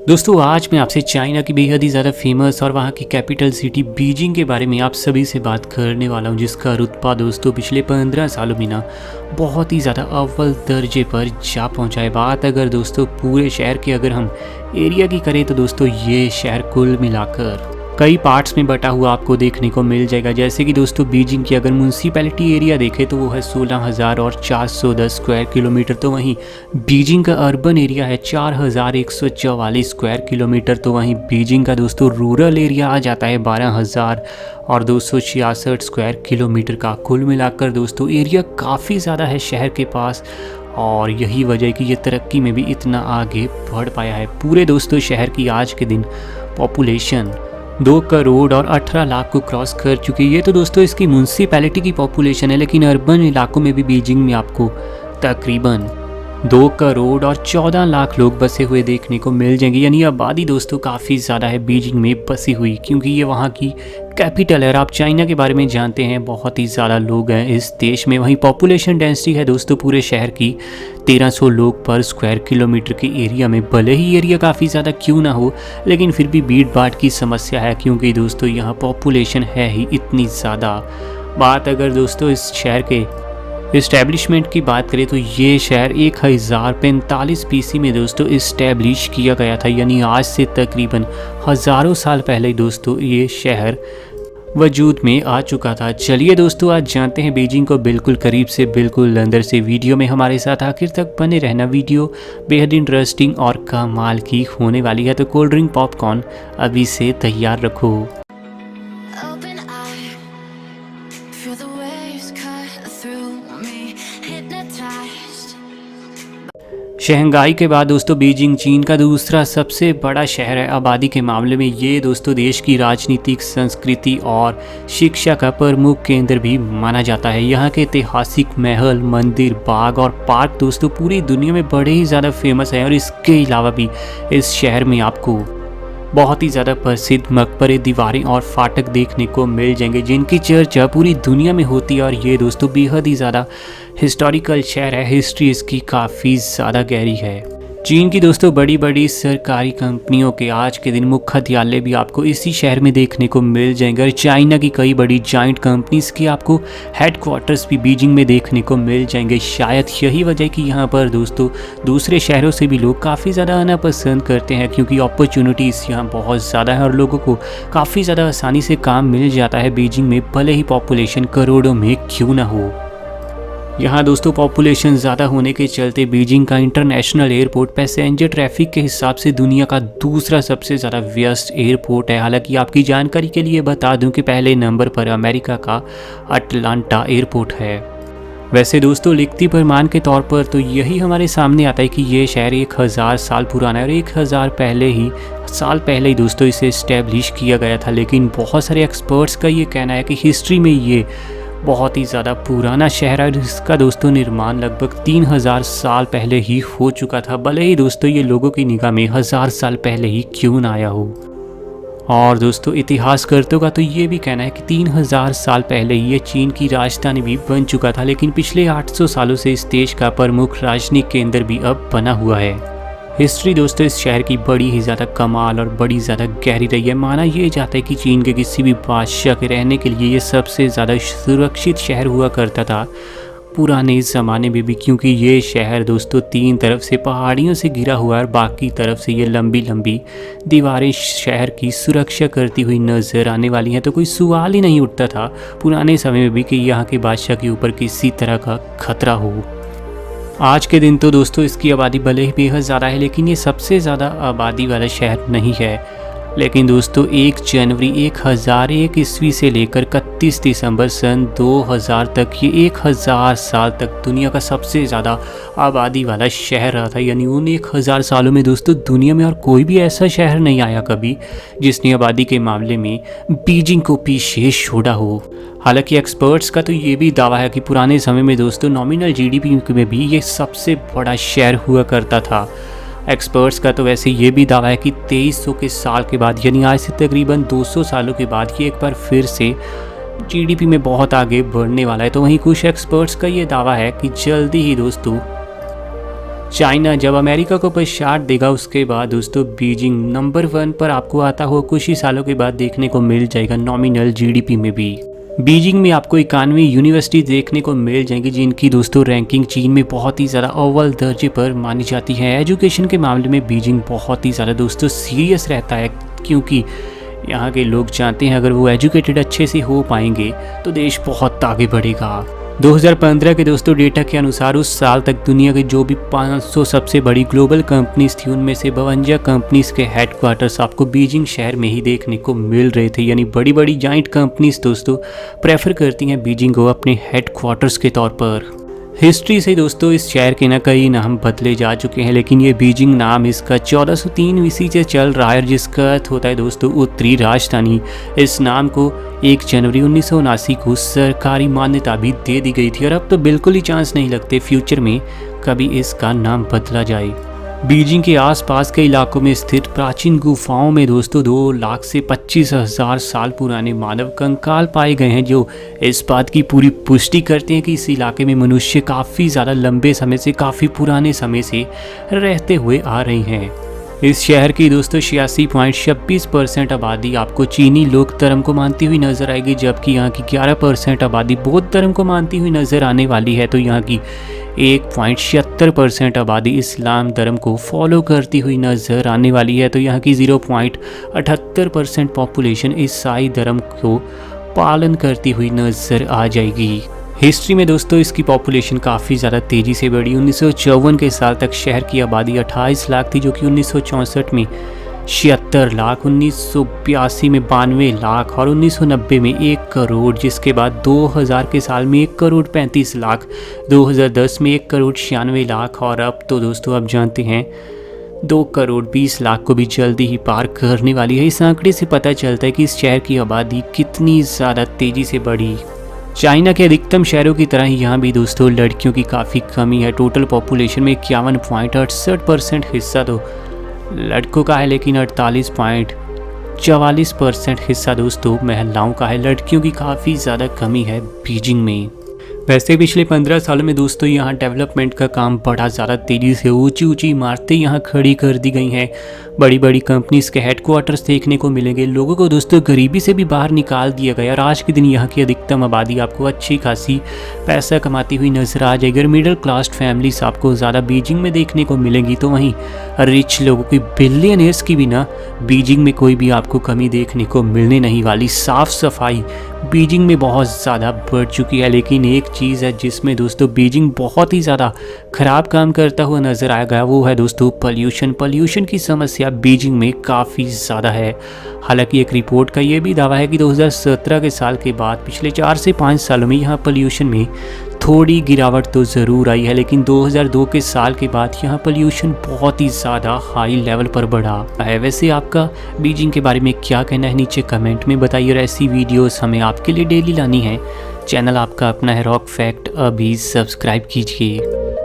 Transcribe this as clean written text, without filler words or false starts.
दोस्तों आज मैं आपसे चाइना की बेहद ही ज़्यादा फेमस और वहाँ की कैपिटल सिटी बीजिंग के बारे में आप सभी से बात करने वाला हूँ, जिसका रुतबा दोस्तों पिछले 15 सालों में ना बहुत ही ज़्यादा अव्वल दर्जे पर जा पहुँचा है। बात अगर दोस्तों पूरे शहर के अगर हम एरिया की करें तो दोस्तों ये शहर कुल मिलाकर कई पार्ट्स में बटा हुआ आपको देखने को मिल जाएगा। जैसे कि दोस्तों बीजिंग की अगर म्यूनसिपैलिटी एरिया देखें तो वो है 16,410 स्क्वायर किलोमीटर, तो वहीं बीजिंग का अर्बन एरिया है 4,144 स्क्वायर किलोमीटर। तो वहीं बीजिंग का दोस्तों रूरल एरिया आ जाता है 12,266 स्क्वायर किलोमीटर का। कुल मिलाकर दोस्तों एरिया काफ़ी ज़्यादा है शहर के पास, और यही वजह है कि ये तरक्की में भी इतना आगे बढ़ पाया है। पूरे दोस्तों शहर की आज के दिन पॉपुलेशन 2 करोड़ और 18 लाख को क्रॉस कर चुकी है। ये तो दोस्तों इसकी म्यूनसिपैलिटी की पॉपुलेशन है, लेकिन अर्बन इलाकों में भी बीजिंग में आपको तकरीबन 2 करोड़ और 14 लाख लोग बसे हुए देखने को मिल जाएंगे। यानी आबादी दोस्तों काफ़ी ज़्यादा है बीजिंग में बसी हुई, क्योंकि ये वहाँ की कैपिटल है। और आप चाइना के बारे में जानते हैं बहुत ही ज़्यादा लोग हैं इस देश में। वहीं पॉपुलेशन डेंसिटी है दोस्तों पूरे शहर की 1300 लोग पर स्क्वायर किलोमीटर के एरिया में। भले ही एरिया काफ़ी ज़्यादा क्यों ना हो, लेकिन फिर भी भीड़ भाड़ की समस्या है, क्योंकि दोस्तों यहाँ पॉपुलेशन है ही इतनी ज़्यादा। बात अगर दोस्तों इस शहर के इस्टेब्लिशमेंट की बात करें तो ये शहर 1045 BC में दोस्तों इस्टेब्लिश किया गया था। यानी आज से तकरीबन हज़ारों साल पहले दोस्तों ये शहर वजूद में आ चुका था। चलिए दोस्तों आज जानते हैं बीजिंग को बिल्कुल करीब से, बिल्कुल अंदर से। वीडियो में हमारे साथ आखिर तक बने रहना, वीडियो बेहद इंटरेस्टिंग और कमाल की होने वाली है। तो कोल्ड ड्रिंक पॉपकॉर्न अभी से तैयार रखो। Open eye, feel the waves cut through me, hypnotized. Shanghai के बाद दोस्तों बीजिंग चीन का दूसरा सबसे बड़ा शहर है आबादी के मामले में। ये दोस्तों देश की राजनीतिक, संस्कृति और शिक्षा का प्रमुख केंद्र भी माना जाता है। यहाँ के ऐतिहासिक महल, मंदिर, बाग और पार्क दोस्तों पूरी दुनिया में बड़े ही ज़्यादा फेमस हैं। और इसके अलावा भी इस शहर में आपको बहुत ही ज़्यादा प्रसिद्ध मकबरे, दीवारें और फाटक देखने को मिल जाएंगे, जिनकी चर्चा पूरी दुनिया में होती है। और ये दोस्तों बेहद ही ज़्यादा हिस्टोरिकल शहर है, हिस्ट्री इसकी काफ़ी ज़्यादा गहरी है। चीन की दोस्तों बड़ी बड़ी सरकारी कंपनियों के आज के दिन मुख्यालय भी आपको इसी शहर में देखने को मिल जाएंगे। और चाइना की कई बड़ी जाइंट कंपनीज के आपको हेडक्वार्टर्स भी बीजिंग में देखने को मिल जाएंगे। शायद यही वजह कि यहाँ पर दोस्तों दूसरे शहरों से भी लोग काफ़ी ज़्यादा आना पसंद करते हैं, क्योंकि अपॉर्चुनिटीज़ यहाँ बहुत ज़्यादा है और लोगों को काफ़ी ज़्यादा आसानी से काम मिल जाता है बीजिंग में, भले ही पॉपुलेशन करोड़ों में क्यों ना हो। यहाँ दोस्तों पॉपुलेशन ज़्यादा होने के चलते बीजिंग का इंटरनेशनल एयरपोर्ट पैसेंजर ट्रैफिक के हिसाब से दुनिया का दूसरा सबसे ज़्यादा व्यस्त एयरपोर्ट है। हालांकि आपकी जानकारी के लिए बता दूं कि पहले नंबर पर अमेरिका का अटलांटा एयरपोर्ट है। वैसे दोस्तों लिखती प्रमाण के तौर पर तो यही हमारे सामने आता है कि ये शहर 1000 साल पुराना है और 1000 साल पहले ही दोस्तों इसे इस्टेब्लिश किया गया था। लेकिन बहुत सारे एक्सपर्ट्स का ये कहना है कि हिस्ट्री में ये बहुत ही ज़्यादा पुराना शहर है। इसका दोस्तों निर्माण लगभग 3000 साल पहले ही हो चुका था, भले ही दोस्तों ये लोगों की निगाह में 1000 साल पहले ही क्यों ना आया हो। और दोस्तों इतिहासकर्ताओं का तो ये भी कहना है कि 3000 साल पहले ही ये चीन की राजधानी भी बन चुका था, लेकिन पिछले 800 सालों से इस देश का प्रमुख राजनीतिक केंद्र भी अब बना हुआ है। हिस्ट्री दोस्तों इस शहर की बड़ी ही ज़्यादा कमाल और बड़ी ज़्यादा गहरी रही है। माना ये जाता है कि चीन के किसी भी बादशाह के रहने के लिए ये सबसे ज़्यादा सुरक्षित शहर हुआ करता था पुराने ज़माने में भी, क्योंकि ये शहर दोस्तों 3 तरफ से पहाड़ियों से घिरा हुआ है और बाकी तरफ से ये लंबी लंबी दीवारें शहर की सुरक्षा करती हुई नज़र आने वाली हैं। तो कोई सवाल ही नहीं उठता था पुराने समय में भी कि यहाँ के बादशाह के ऊपर किसी तरह का खतरा हो। आज के दिन तो दोस्तों इसकी आबादी भले ही बेहद ज़्यादा है, लेकिन ये सबसे ज़्यादा आबादी वाला शहर नहीं है। लेकिन दोस्तों 1 जनवरी 1001 ईस्वी से लेकर 31 दिसंबर सन 2000 तक ये 1000 साल तक दुनिया का सबसे ज़्यादा आबादी वाला शहर रहा था। यानी उन 1000 सालों में दोस्तों दुनिया में और कोई भी ऐसा शहर नहीं आया कभी जिसने आबादी के मामले में बीजिंग को पीछे छोड़ा हो। हालांकि एक्सपर्ट्स का तो ये भी दावा है कि पुराने समय में दोस्तों नॉमिनल जीडीपी में भी ये सबसे बड़ा शहर हुआ करता था। एक्सपर्ट्स का तो वैसे ये भी दावा है कि 2300 के साल के बाद, यानी आज से तकरीबन 200 सालों के बाद ये एक बार फिर से जीडीपी में बहुत आगे बढ़ने वाला है। तो वहीं कुछ एक्सपर्ट्स का ये दावा है कि जल्दी ही दोस्तों चाइना जब अमेरिका को पछाड़ देगा उसके बाद दोस्तों बीजिंग नंबर 1 पर आपको आता हुआ कुछ ही सालों के बाद देखने को मिल जाएगा नॉमिनल जीडीपी में भी। बीजिंग में आपको 91 यूनिवर्सिटी देखने को मिल जाएंगी जिनकी दोस्तों रैंकिंग चीन में बहुत ही ज़्यादा अव्वल दर्जे पर मानी जाती है। एजुकेशन के मामले में बीजिंग बहुत ही ज़्यादा दोस्तों सीरियस रहता है, क्योंकि यहाँ के लोग चाहते हैं अगर वो एजुकेटेड अच्छे से हो पाएंगे तो देश बहुत आगे बढ़ेगा। 2015 के दोस्तों डेटा के अनुसार उस साल तक दुनिया की जो भी 500 सबसे बड़ी ग्लोबल कंपनीज थी उनमें से 52 कंपनीज के हेडक्वार्टर्स आपको बीजिंग शहर में ही देखने को मिल रहे थे। यानी बड़ी बड़ी जाइंट कंपनीज दोस्तों प्रेफर करती हैं बीजिंग को अपने हेडक्वार्टर्स के तौर पर। हिस्ट्री से दोस्तों इस शहर के कई नाम बदले जा चुके हैं, लेकिन ये बीजिंग नाम इसका 1403 ईस्वी से चल रहा है, जिसका अर्थ होता है दोस्तों उत्तरी राजधानी। इस नाम को 1 जनवरी 1979 को सरकारी मान्यता भी दे दी गई थी और अब तो बिल्कुल ही चांस नहीं लगते फ्यूचर में कभी इसका नाम बदला जाए। बीजिंग के आसपास के इलाकों में स्थित प्राचीन गुफाओं में दोस्तों 2 लाख से 25,000 साल पुराने मानव कंकाल पाए गए हैं, जो इस बात की पूरी पुष्टि करते हैं कि इस इलाके में मनुष्य काफ़ी ज़्यादा लंबे समय से, काफ़ी पुराने समय से रहते हुए आ रहे हैं। इस शहर की दोस्तों 86.26% आबादी आपको चीनी लोक धर्म को मानती हुई नजर आएगी, जबकि यहाँ की 11% आबादी बौद्ध धर्म को मानती हुई नजर आने वाली है। तो यहाँ की 1.76% आबादी इस्लाम धर्म को फॉलो करती हुई नजर आने वाली है। तो यहाँ की 0.78% पॉपुलेशन ईसाई धर्म को पालन करती हुई नजर आ जाएगी। हिस्ट्री में दोस्तों इसकी पॉपुलेशन काफ़ी ज़्यादा तेज़ी से बढ़ी। 1954 के साल तक शहर की आबादी 28 लाख थी, जो कि 1964 में 76 लाख, 1982 में 92 लाख और 1990 में 1 करोड़, जिसके बाद 2000 के साल में 1 करोड़ 35 लाख, 2010 में 1 करोड़ 96 लाख और अब तो दोस्तों आप जानते हैं 2 करोड़ 20 लाख को भी जल्दी ही पार करने वाली है। इस आंकड़े से पता चलता है कि इस शहर की आबादी कितनी ज़्यादा तेज़ी से बढ़ी। चाइना के अधिकतम शहरों की तरह यहाँ भी दोस्तों लड़कियों की काफ़ी कमी है। टोटल पॉपुलेशन में 51.68% हिस्सा तो लड़कों का है, लेकिन 48.44% हिस्सा दोस्तों महिलाओं का है। लड़कियों की काफ़ी ज़्यादा कमी है बीजिंग में। वैसे पिछले 15 सालों में दोस्तों यहाँ डेवलपमेंट का काम बड़ा ज़्यादा तेज़ी से, ऊंची ऊंची इमारतें यहाँ खड़ी कर दी गई हैं। बड़ी बड़ी कंपनीज के हेडक्वार्टर्स देखने को मिलेंगे। लोगों को दोस्तों गरीबी से भी बाहर निकाल दिया गया और आज के दिन यहाँ की अधिकतम आबादी आपको अच्छी खासी पैसा कमाती हुई नजर आ जाएगी। अगर मिडिल क्लास फैमिलीज आपको ज़्यादा बीजिंग में देखने को मिलेंगी, तो वहीं रिच लोगों की, बिलियनियर्स की भी ना बीजिंग में कोई भी आपको कमी देखने को मिलने नहीं वाली। साफ़ सफाई बीजिंग में बहुत ज़्यादा बढ़ चुकी है, लेकिन एक चीज़ है जिसमें दोस्तों बीजिंग बहुत ही ज़्यादा ख़राब काम करता हुआ नज़र आएगा, वो है दोस्तों पोल्यूशन। पोल्यूशन की समस्या बीजिंग में काफ़ी ज़्यादा है। हालांकि एक रिपोर्ट का ये भी दावा है कि 2017 के साल के बाद पिछले 4 से 5 सालों में यहाँ पोल्यूशन में थोड़ी गिरावट तो ज़रूर आई है, लेकिन 2002 के साल के बाद यहाँ पोल्यूशन बहुत ही ज़्यादा हाई लेवल पर बढ़ा है। वैसे आपका बीजिंग के बारे में क्या कहना है नीचे कमेंट में बताइए। और ऐसी वीडियोस हमें आपके लिए डेली लानी है। चैनल आपका अपना है रॉक फैक्ट, अभी सब्सक्राइब कीजिए।